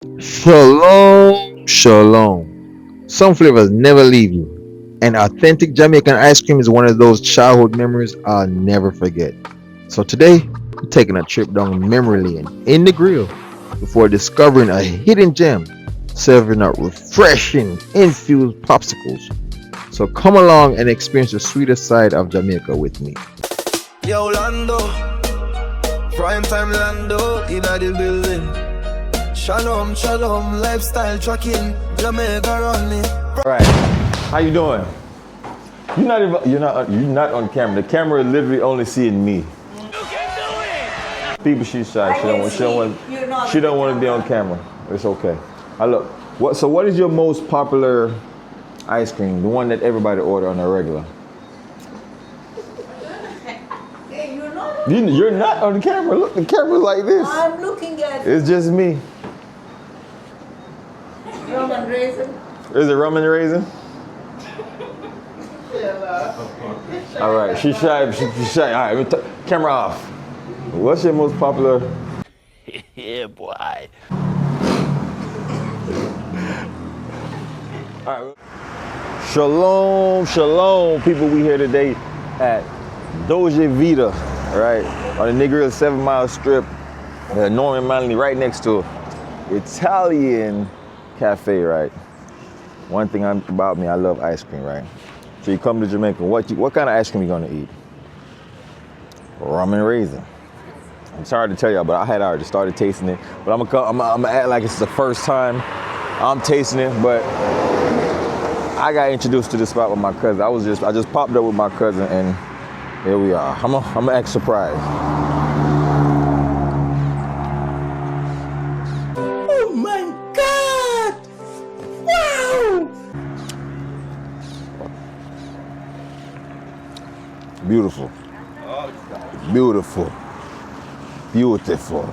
Shalom, shalom. Some flavors never leave you. And authentic Jamaican ice cream is one of those childhood memories I'll never forget. So today, we're taking a trip down memory lane in the grill before discovering a hidden gem, serving up refreshing infused popsicles. So come along and experience the sweetest side of Jamaica with me. Yo, Lando, prime time Lando, in the building. Shalom, shalom, lifestyle tracking, Jamaica running. Right. How you doing? You're not on camera. The camera is literally only seeing me. You can do it! People, she's shy. She don't want to be on camera. It's okay. What is your most popular ice cream? The one that everybody order on a regular? Hey, You're not on the camera. Look, the camera's like this. I'm looking at It's just me. Roman raisin. Is it rum and raisin? All right, she's shy. She's shy. All right, camera off. What's your most popular? Yeah, boy. All right. Shalom, shalom, people. We here today at Doja Vita, right, on the Negril 7 Mile Strip, Norman Manley, right next to Italian cafe, right. One thing about me, I love ice cream, right. So you come to Jamaica, what kind of ice cream you gonna eat? Rum and raisin. I'm sorry to tell y'all, but I had already started tasting it. But I'm gonna act like it's the first time I'm tasting it. But I got introduced to this spot with my cousin. I just popped up with my cousin, and here we are. I'm gonna act surprised. Oh my God! Wow! Beautiful. Beautiful. Beautiful.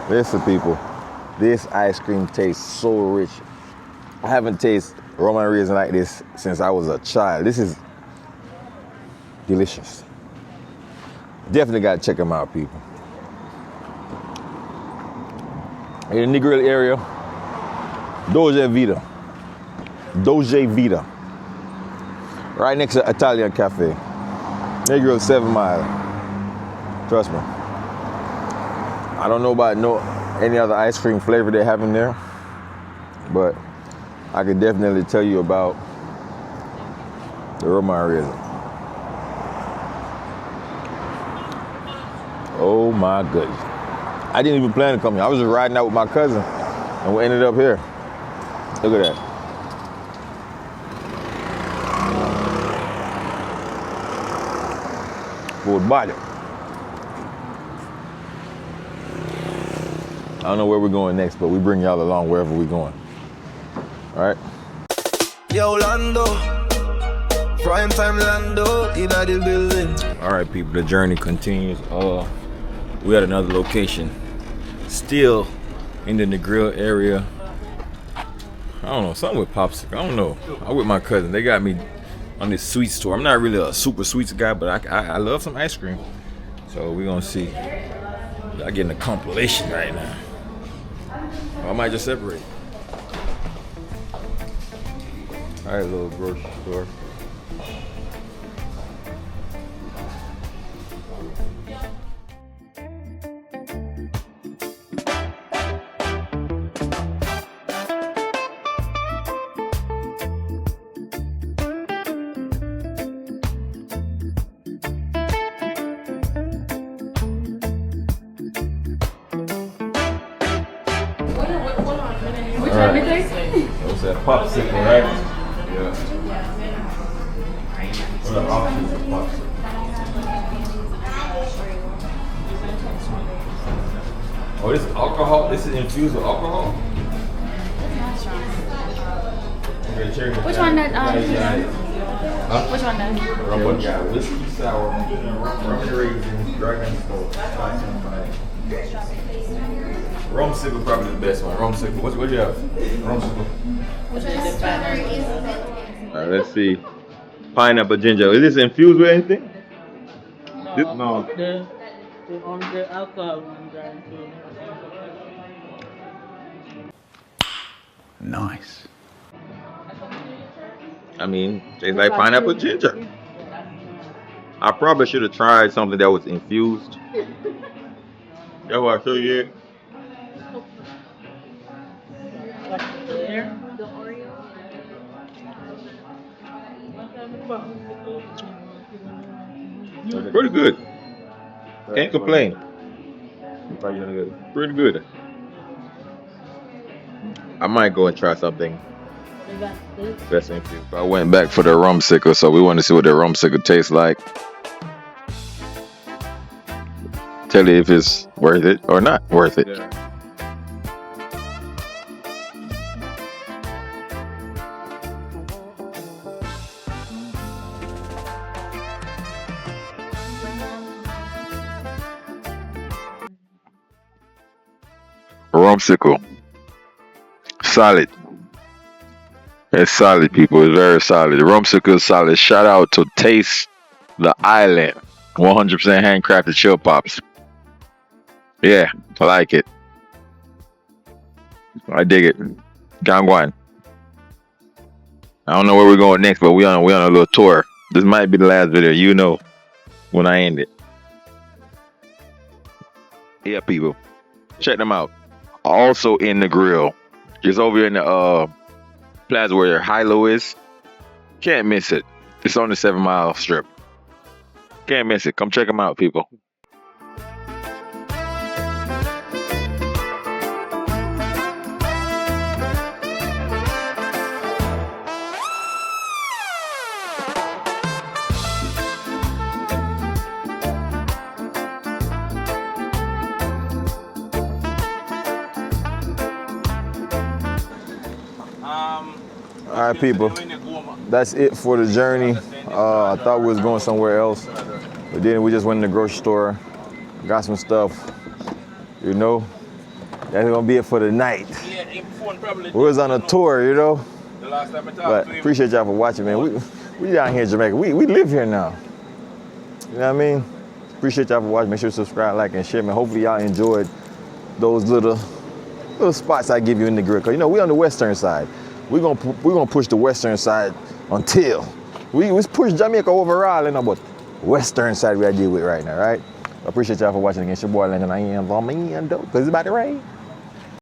Listen, people, this ice cream tastes so rich. I haven't tasted rum and raisin like this since I was a child. This is delicious. Definitely gotta check them out, people. In the Negril area, Doja Vita. Doja Vita. Right next to Italian cafe. Negril 7 Mile. Trust me. I don't know about any other ice cream flavor they have in there, but I can definitely tell you about the rum and raisin. Oh my goodness. I didn't even plan to come here. I was just riding out with my cousin and we ended up here. Look at that. Good body. I don't know where we're going next, but we bring y'all along wherever we're going. All right? Yo, Lando, prime time Lando, in the building. All right, people, the journey continues. We at another location, still in the Negril area. I don't know, something with Popsicles. I don't know. I'm with my cousin. They got me on this sweet store. I'm not really a super sweets guy, but I love some ice cream. So we're gonna see. Y'all getting a compilation right now. Or I might just separate. All right, little grocery store. What's that popsicle, right? Yeah. What are the options of popsicle? Oh, this is alcohol? This is infused with alcohol? Which one that Huh? which one that? Rum got whiskey sour, rum and raisin, dragon salt, rum sickle probably the best one. Rum sickle. What do you have? Rum sickle. Which one is better? All right, let's see. Pineapple ginger. Is this infused with anything? No. The alcohol one guy too. Nice. I mean, tastes like pineapple ginger. I probably should have tried something that was infused. That's what I should have. Pretty good. Can't complain. Pretty good. I might go and try something that's infused. I went back for the rumsicle, so we want to see what the rumsicle tastes like. Tell you if it's worth it or not worth it. Yeah. Rumsicle. Solid. It's solid, people. It's very solid. The rumsicle is solid. Shout out to Taste the Island. 100% handcrafted chill pops. Yeah, I like it. I dig it. Gangwan. I don't know where we're going next, but we on a little tour. This might be the last video. You know when I end it. Yeah, people. Check them out. Also in the grill. It's over in the plaza where Hilo is. Can't miss it. It's on the 7 Mile strip. Can't miss it. Come check them out, people. All right, people, that's it for the journey. I thought we was going somewhere else, but then we just went in the grocery store, got some stuff, you know. That's gonna be it for the night. We was on a tour, you know. But appreciate y'all for watching, man. We down here in Jamaica. We live here now. You know what I mean? Appreciate y'all for watching. Make sure to subscribe, like, and share, man. Hopefully y'all enjoyed those little spots I give you in the grill. Cause you know we on the western side. We're gonna push the western side until we push Jamaica overall, you know, but western side we are deal with right now, right? I appreciate y'all for watching again. It's your boy Lando, and I am Lando, because it's about to rain.